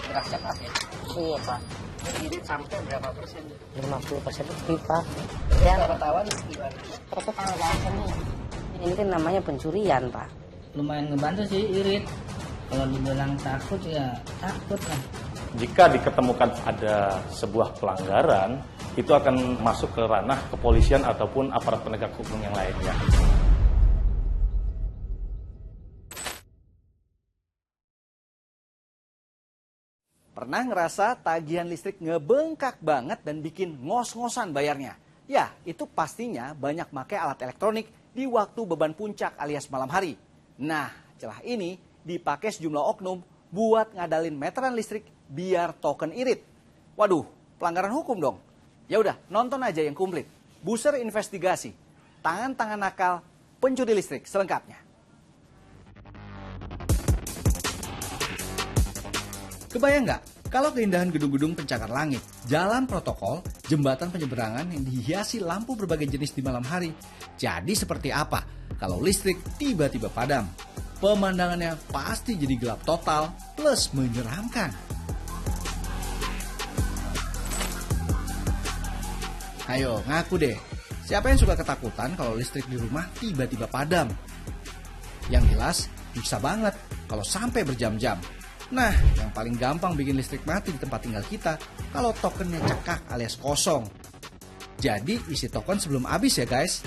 berasnya Pak ya? Iya Pak. Ini sampai berapa persen? 50% lebih Pak. Ya ketahuan gimana? Ketahuan nih. Ini kan namanya pencurian Pak. Lumayan ngebantu sih, irit. Kalau dibilang takut ya takut lah. Jika diketemukan ada sebuah pelanggaran, itu akan masuk ke ranah kepolisian ataupun aparat penegak hukum yang lainnya. Pernah ngerasa tagihan listrik ngebengkak banget dan bikin ngos-ngosan bayarnya? Ya, itu pastinya banyak pakai alat elektronik di waktu beban puncak alias malam hari. Nah, celah ini dipakai sejumlah oknum buat ngadalin meteran listrik biar token irit. Waduh, pelanggaran hukum dong. Ya udah, nonton aja yang komplit. Buser investigasi. Tangan-tangan nakal pencuri listrik selengkapnya. Kebayang nggak? Kalau keindahan gedung-gedung pencakar langit, jalan protokol, jembatan penyeberangan yang dihiasi lampu berbagai jenis di malam hari, jadi seperti apa kalau listrik tiba-tiba padam? Pemandangannya pasti jadi gelap total plus menyeramkan. Ayo, ngaku deh. Siapa yang suka ketakutan kalau listrik di rumah tiba-tiba padam? Yang jelas, bisa banget kalau sampai berjam-jam. Nah, yang paling gampang bikin listrik mati di tempat tinggal kita kalau tokennya cekak alias kosong. Jadi, isi token sebelum habis ya guys.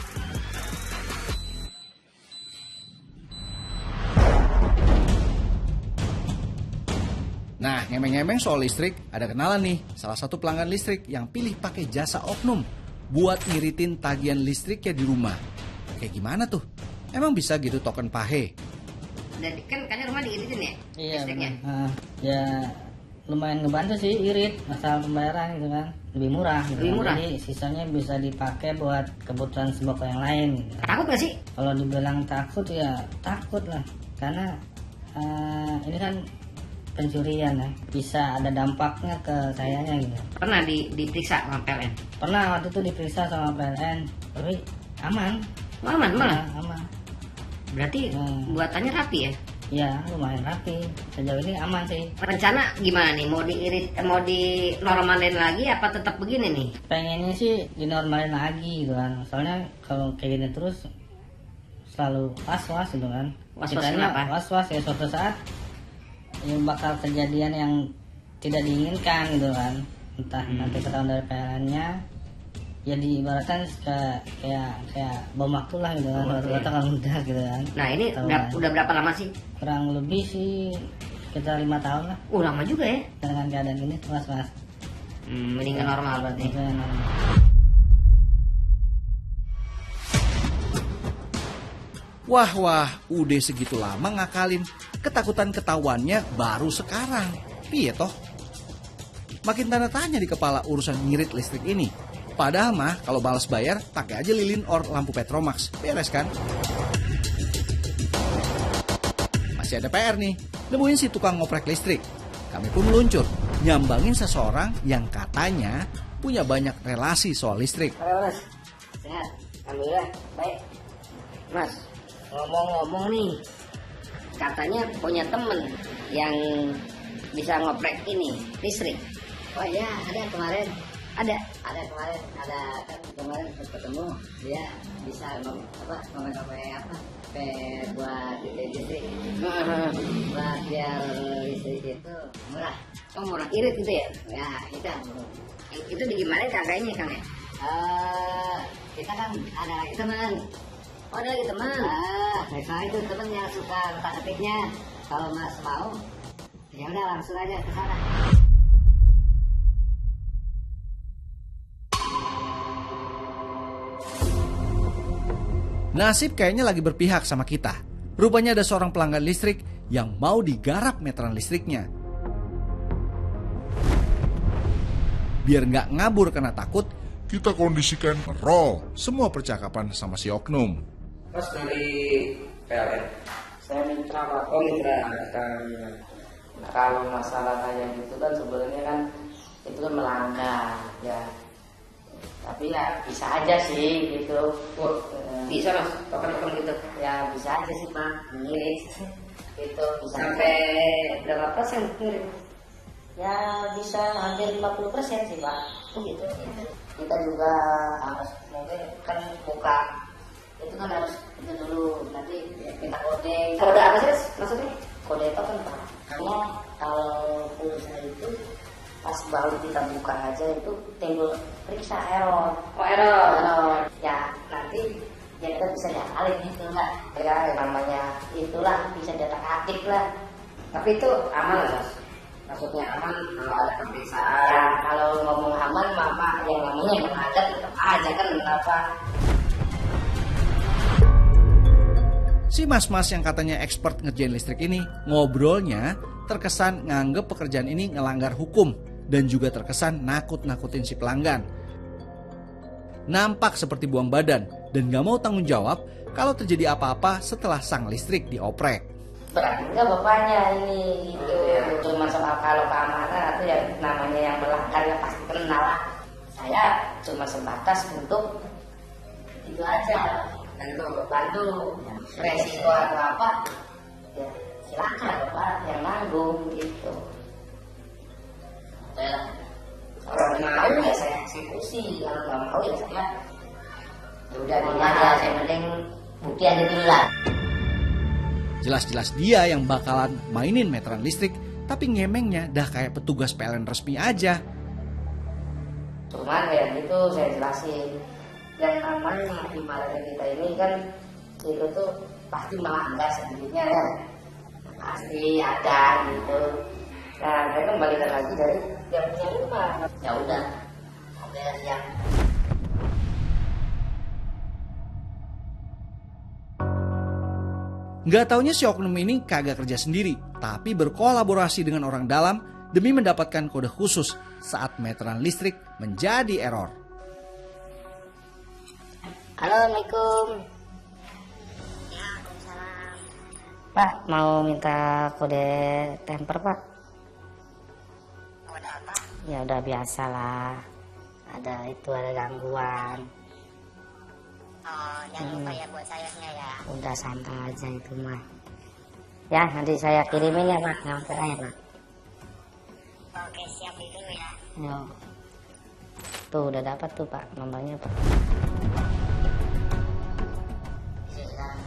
Nah, ngemeng-ngemeng soal listrik, ada kenalan nih, salah satu pelanggan listrik yang pilih pakai jasa oknum buat ngiritin tagihan listriknya di rumah. Kayak gimana tuh? Emang bisa gitu token pahe? Dan kan katanya rumah diiritin ya? Iya listriknya? benar. Ya lumayan ngebantu sih, irit asal pembayaran gitu kan lebih murah gitu. Lebih murah? Jadi sisanya bisa dipakai buat kebutuhan sembako yang lain gitu. Takut nggak sih? Kalau dibilang takut ya takut lah, karena ini kan pencurian ya, bisa ada dampaknya ke sayanya gitu. Pernah diperiksa sama PLN? Pernah waktu itu diperiksa sama PLN, tapi aman. Aman malah? Aman. Berarti buatannya rapi ya? Ya lumayan rapi, sejauh ini aman sih. Rencana gimana nih? Mau dinormalin lagi apa tetap begini nih? Pengennya sih dinormalin lagi gitu kan, soalnya kalau kayak gini terus selalu was-was gitu kan. Was-was Kitanya kenapa? was-was ya, suatu saat ya bakal kejadian yang tidak diinginkan gitu kan. Entah nanti ketahuan dari PLN-nya, ya diibaratkan kayak bom waktu lah gitu kan, rata-rata kalau udah gitu kan. Nah ini Ketahuan. udah berapa lama sih? Kurang lebih sih sekitar 5 tahun lah Lama juga ya? dengan keadaan ini, was-was. Mendingan normal berarti. Dengan normal. Wah, udah segitu lama ngakalin. Ketakutan ketahuannya baru sekarang. Piye toh? Makin tanda tanya di kepala urusan ngirit listrik ini. Padahal mah kalau balas bayar pakai aja lilin or lampu Petromax. Beres kan? Masih ada PR nih. Nemuin si tukang ngoprek listrik. Kami pun meluncur nyambangin seseorang yang katanya punya banyak relasi soal listrik. Halo Mas, sehat? Alhamdulillah, baik. Mas, ngomong-ngomong nih, katanya punya temen yang bisa ngoprek ini, listrik. Oh iya, ada kemarin. Ada kemarin, kan kemarin ketemu, dia bisa ngomong-ngomong apa, buat listrik. Buat biar listrik itu murah. Oh murah, irit gitu ya? Ya, itu digimana kakaknya Kang ya? Kita kan ada lagi teman. Oh ada lagi teman? Saya itu teman yang suka ketik-ketiknya. Kalau Mas mau, ya udah langsung aja ke sana. Nasib kayaknya lagi berpihak sama kita. Rupanya ada seorang pelanggan listrik yang mau digarap meteran listriknya. Biar nggak ngabur karena takut, kita kondisikan roll semua percakapan sama si oknum. Mas dari PLN? Saya mitra Pak. Oh mitra. Kalau masalah kayak gitu kan sebenarnya kan itu kan melanggar ya. Tapi ya bisa aja sih gitu. Bisa Mas, token-token gitu? Ya bisa aja sih Pak, ngirit gitu bisa. Sampai berapa persen ngirit? Ya bisa hampir 50% sih Pak. Gitu. Kita juga harus mungkin kan buka itu kan harus itu dulu nanti minta kode. Kode apa sih maksudnya? Kode itu kan Pak. Karena kalau pulsa itu pas baru kita buka aja itu timbul periksa error. Oh error. Ya nanti ya kita bisa diakalin gitu lah. Ya namanya itulah bisa diotak-atik lah. Tapi itu aman lah Mas. Maksudnya aman kalau ada pemeriksaan. Ya, kalau ngomong aman, mama yang namanya yang ada tetap aja kan kenapa? Si mas-mas yang katanya expert ngerjain listrik ini ngobrolnya terkesan nganggep pekerjaan ini ngelanggar hukum dan juga terkesan nakut-nakutin si pelanggan. Nampak seperti buang badan dan gak mau tanggung jawab kalau terjadi apa-apa setelah sang listrik dioprek. Berarti enggak bapaknya ini gitu. Cuma soal kalau keamanan itu ya namanya yang melanggar ya pasti kenal lah. Saya cuma sebatas untuk itu aja, bantu resiko atau apa ya silakan bapak yang nanggung gitu. Kalau mau ya saya eksekusi, kalau nggak mau ya saya udah ini aja, saya penting bukti aja dulu lah. Jelas-jelas dia yang bakalan mainin meteran listrik, tapi ngemengnya dah kayak petugas PLN resmi aja. Cuman ya gitu saya jelasin, yang namanya ibaratnya kita ini kan itu tuh pasti melanggar sedikitnya ya, pasti ada gitu. Nah saya kembalikan lagi dari yang punya rumah, ya udah oke yang Nggak taunya si oknum ini kagak kerja sendiri, tapi berkolaborasi dengan orang dalam demi mendapatkan kode khusus saat meteran listrik menjadi error. Assalamualaikum. Pak, mau minta kode temper Pak. Kode apa? Ya udah biasa lah. Ada gangguan. Oh, jangan lupa ya buat sayangnya ya. Udah santai aja itu mah. Ya, nanti saya kirimin ya Pak, yang saya Pak. Oke, siap itu ya. Yo. Tuh udah dapat tuh Pak, nomornya Pak.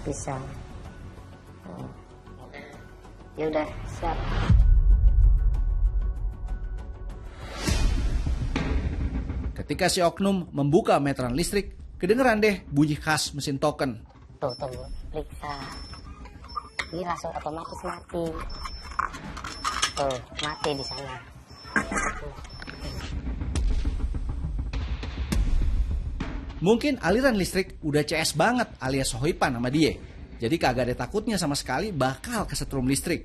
Bisa. Oh. Ya udah, siap. Ketika si oknum membuka meteran listrik, kedengeran deh bunyi khas mesin token. Tuh, periksa. Ini langsung otomatis mati. Tuh, mati di sana. Mungkin aliran listrik udah CS banget alias sohipan sama dia. Jadi kagak ada takutnya sama sekali bakal kesetrum listrik.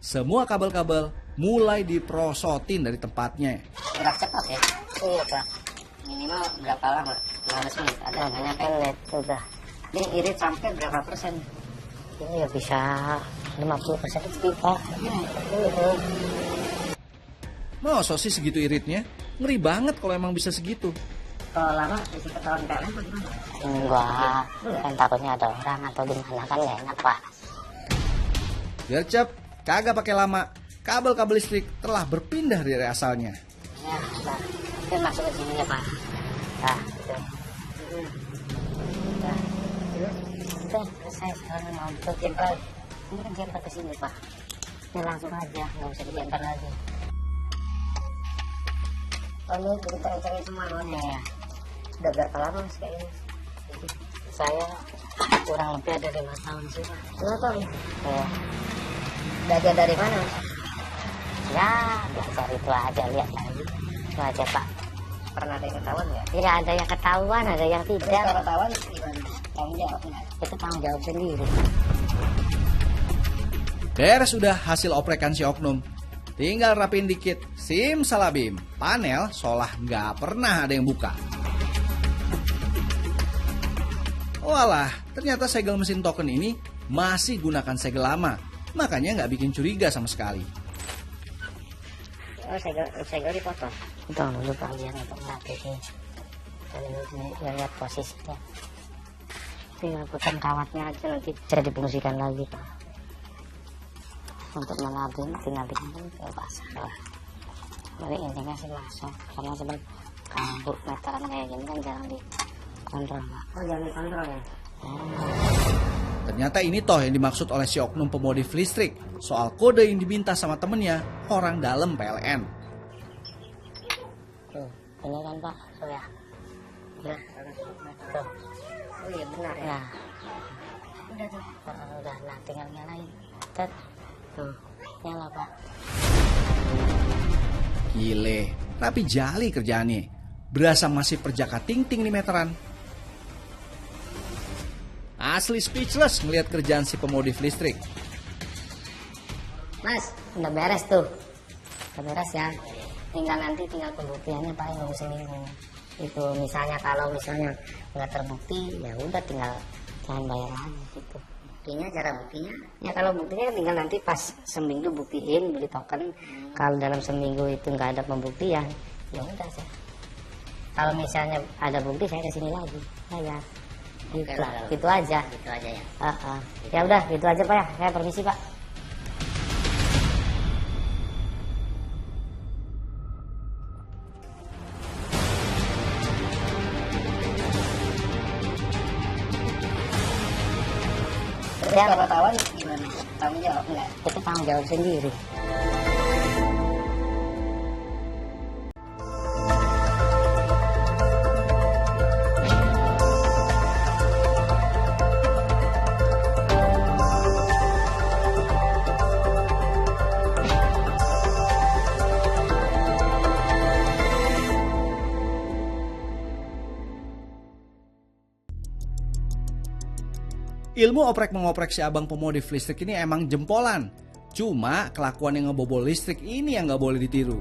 Semua kabel-kabel mulai diprosotin dari tempatnya. Gerak cepat ya? Iya Pak. Minimal berapa lama? 15 menit. Ada nggak nyampe menit sudah. Ini irit sampai berapa persen? Ini ya bisa 50% lebih Pak. Masa sih segitu iritnya? Ngeri banget kalau emang bisa segitu. Kalau lama bisa ketahuan PLN atau gimana? Enggak, kan takutnya ada orang atau gimana kan nggak enak Pak. Gercep, kagak pakai lama. Kabel-kabel listrik telah berpindah dari asalnya. Ya, Pak. Kita masuk ke sini ya Pak. Nah, itu. Nah, itu selesai. Sekarang mau ke jempol. Ini kan jempol ke sini Pak. Ini langsung aja, nggak usah dijempol lagi. Oh ini kita cari semua loh ya. Udah berapa lama Mas kayak ini? Saya kurang lebih ada 5 tahun sih Pak. 5 tahun? Ya. Belajar dari mana Mas? Ya, belajar itu aja, lihat aja. Itu aja Pak. Pernah ada yang ketahuan nggak? Tidak ada yang ketahuan, ada yang tidak. Kalau ketahuan gimana? Tanggung jawab nggak? Itu tanggung jawab sendiri. Beres sudah hasil oprekan si oknum. Tinggal rapiin dikit, simsalabim, panel seolah nggak pernah ada yang buka. Walah, ternyata segel mesin token ini masih gunakan segel lama, makanya nggak bikin curiga sama sekali. Oh, segel dipotong. Potong dulu Pak, biar untuk mati sih. Lihat posisinya. tinggal putar kawatnya aja, nanti bisa difungsikan lagi Pak. Untuk menabung tinggal dikembang ke pasar lah. Jadi intinya sih masuk, karena sebenarnya kabut meteran kayak gini kan jarang dikontrol Pak. Oh, jangan dikontrol ya? Ternyata ini toh yang dimaksud oleh si oknum pemodif listrik soal kode yang diminta sama temennya, orang dalam PLN. Tuh, ini kan Pak, tuh ya. Tuh. Tuh. Oh iya benar ya. Nah, udah tuh, udah, nah tinggal nyalain. Tuh, nyala Pak. Gile, rapi jali kerjaannya. Berasa masih perjaka ting-ting nih meteran. Asli speechless ngelihat kerjaan si pemodif listrik. Mas, udah beres tuh. Udah beres ya. Tinggal pembuktiannya paling nunggu seminggu. Itu misalnya kalau misalnya nggak terbukti, ya udah tinggal jangan bayar aja gitu. Buktinya, cara buktinya? Ya kalau buktinya tinggal nanti pas seminggu buktiin, beli token. Kalau dalam seminggu itu nggak ada pembuktian, ya udah sih. Kalau misalnya ada bukti saya kesini lagi, saya. Gitu, gitu aja. Gitu aja ya. Ya udah, gitu aja Pak ya. Saya permisi Pak. Terus kalau tawan gimana? Tanggung jawab nggak? Itu tanggung jawab sendiri. Ilmu oprek-mengoprek si abang pemodif listrik ini emang jempolan. Cuma kelakuan yang ngebobol listrik ini yang gak boleh ditiru.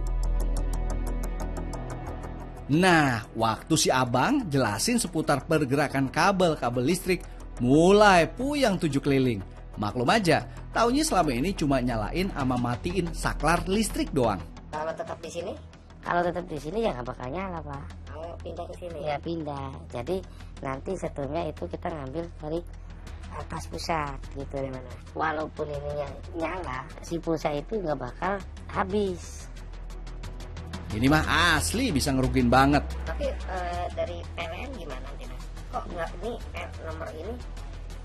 Nah, waktu si abang jelasin seputar pergerakan kabel-kabel listrik, mulai puyang 7 keliling. Maklum aja, taunya selama ini cuma nyalain sama matiin saklar listrik doang. Kalau tetap di sini, Kalau tetap di sini ya nggak bakal nyala Pak. mau pindah ke sini. Ya pindah. Jadi nanti setelahnya itu kita ngambil dari atas pusat gitu. Walaupun ininya nyala, si pulsa itu nggak bakal habis. Ini mah asli bisa ngerugiin banget. Tapi dari PLN gimana nanti Mas? Kok nggak ini nomor ini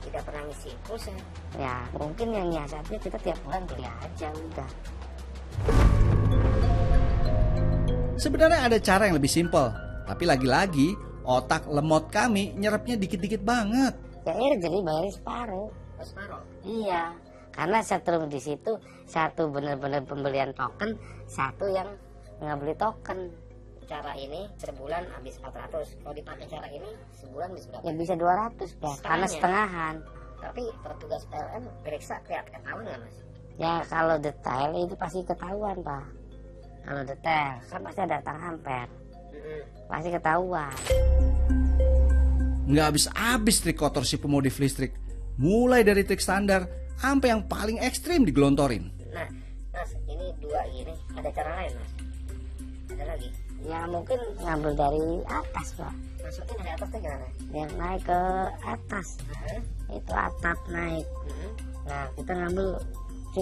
tidak pernah ngisi pulsa? Ya mungkin yang nyiasatnya kita tiap bulan beli aja udah. Sebenarnya ada cara yang lebih simpel, tapi lagi-lagi otak lemot kami nyerapnya dikit-dikit banget. Ya jadi bayarnya separuh. Separuh. Iya, karena setrum di situ satu benar-benar pembelian token, satu yang nggak beli token. Cara ini sebulan habis 400. Kalau dipakai cara ini sebulan bisa berapa? Ya bisa 200 ya, karena setengahhan. Tapi petugas PLN periksa ketahuan nggak Mas? Ya kalau detail itu pasti ketahuan Pak. Kalau detail kan pasti ada tang ampere, pasti ketahuan. Nggak habis-habis trik kotor si pemodif listrik. Mulai dari trik standar sampai yang paling ekstrim digelontorin. Nah, Mas, ini dua ini ada cara lain Mas? Ada lagi? Ya mungkin ngambil dari atas Pak. Masukin dari atas tuh gimana? Yang naik ke atas, itu atap naik. Nah kita ngambil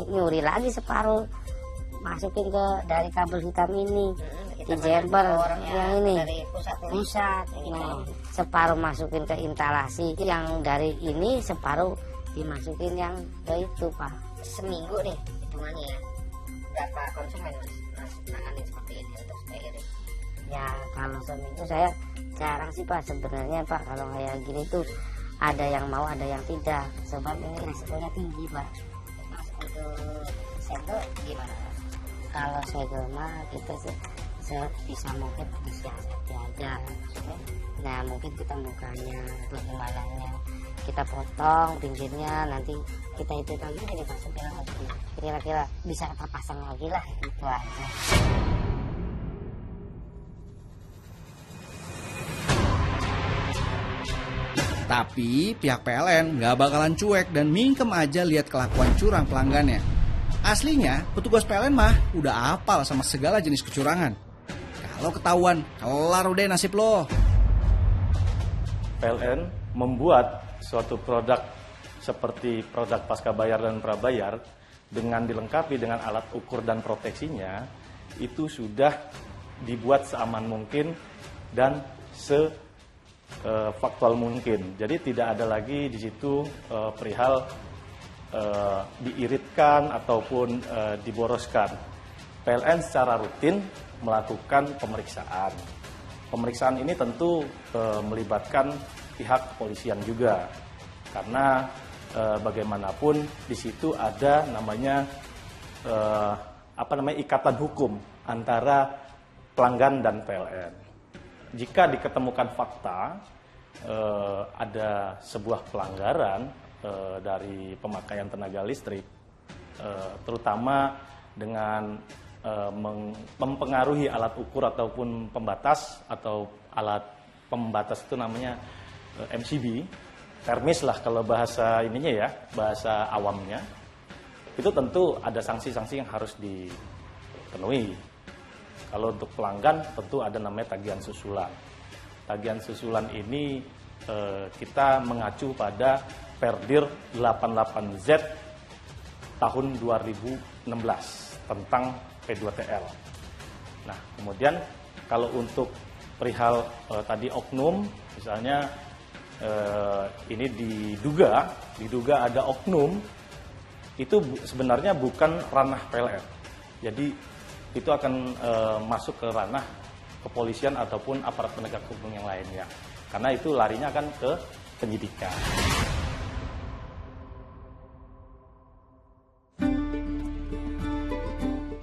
nyuri lagi separuh, masukin ke dari kabel hitam ini, di jember yang ini Dari pusat. Nah separuh masukin ke instalasi yang dari ini, separuh dimasukin yang ke itu Pak. Seminggu nih hitungannya ya. Berapa konsumen Mas nanganin seperti ini untuk supaya irit? Ya kalau seminggu saya jarang sih Pak sebenarnya Pak. Kalau kayak gini tuh ada yang mau ada yang tidak, sebab ini resikonya tinggi Pak. Mas untuk segel gimana Mas? Kalau segel mah kita sebisa mungkin disiasati aja. Nah mungkin kita bukanya bagaimananya kita potong pinggirnya, nanti kita itu lagi jadi masukin lagi. Kira-kira bisa kita pasang lagi lah, itu aja. Tapi pihak PLN nggak bakalan cuek dan mingkem aja lihat kelakuan curang pelanggannya. Aslinya petugas PLN mah udah apal sama segala jenis kecurangan. Kalau ketahuan, kelar udah nasib lo. PLN membuat suatu produk seperti produk pasca bayar dan prabayar dengan dilengkapi dengan alat ukur dan proteksinya, itu sudah dibuat seaman mungkin dan faktual mungkin. Jadi tidak ada lagi di situ perihal diiritkan ataupun diboroskan. PLN secara rutin melakukan pemeriksaan. Pemeriksaan ini tentu melibatkan pihak kepolisian juga, karena bagaimanapun di situ ada namanya ikatan hukum antara pelanggan dan PLN. Jika diketemukan fakta ada sebuah pelanggaran dari pemakaian tenaga listrik, terutama dengan mempengaruhi alat ukur ataupun pembatas, atau alat pembatas itu namanya MCB, termis lah kalau bahasa ininya ya, bahasa awamnya, itu tentu ada sanksi-sanksi yang harus dipenuhi. Kalau untuk pelanggan tentu ada namanya tagihan susulan. Tagihan susulan ini kita mengacu pada Perdir 88Z tahun 2016 tentang P2TL. Nah, kemudian kalau untuk perihal tadi oknum, misalnya ini diduga ada oknum, itu sebenarnya bukan ranah PLN. Jadi itu akan masuk ke ranah kepolisian ataupun aparat penegak hukum yang lainnya. Karena itu larinya kan ke penyidikan.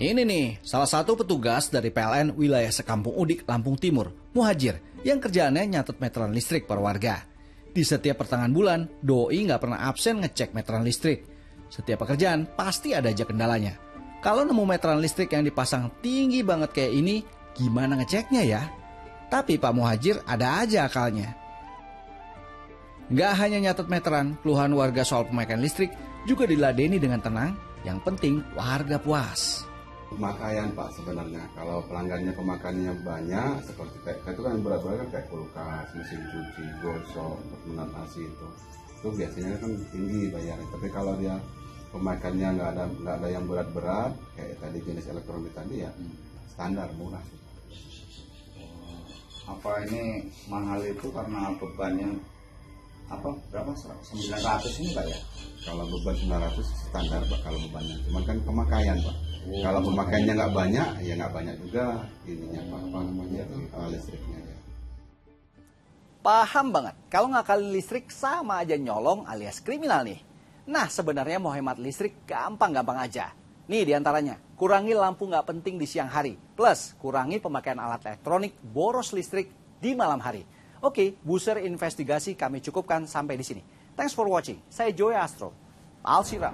Ini nih, salah satu petugas dari PLN wilayah Sekampung Udik, Lampung Timur, Muhajir, yang kerjaannya nyatet meteran listrik per warga. Di setiap pertengahan bulan, doi nggak pernah absen ngecek meteran listrik. Setiap pekerjaan pasti ada aja kendalanya. Kalau nemu meteran listrik yang dipasang tinggi banget kayak ini, gimana ngeceknya ya? Tapi Pak Muhajir ada aja akalnya. Nggak hanya nyatet meteran, keluhan warga soal pemakaian listrik juga diladeni dengan tenang. Yang penting warga puas. Pemakaian Pak sebenarnya, kalau pelanggannya pemakaiannya banyak, seperti kayak itu kan berat-berat kan kayak kulkas, mesin cuci, gosok, nasi itu biasanya kan tinggi bayarnya. Tapi kalau dia pemakaiannya nggak ada yang berat-berat, kayak tadi jenis elektronik tadi ya standar murah. Apa ini mahal itu karena bebannya berapa 900 ini Pak ya? Kalau beban 900 standar Pak kalau bebannya, cuman kan pemakaian Pak. Kalau pemakaiannya nggak banyak, ya nggak banyak juga ininya apa namanya listriknya ya. Paham banget, kalau ngakalin listrik sama aja nyolong alias kriminal nih. Nah sebenarnya mau hemat listrik gampang-gampang aja. Nih diantaranya, kurangi lampu nggak penting di siang hari. Plus, kurangi pemakaian alat elektronik boros listrik di malam hari. Oke, Buser investigasi kami cukupkan sampai di sini. Thanks for watching. Saya Joy Astro. Al Siram.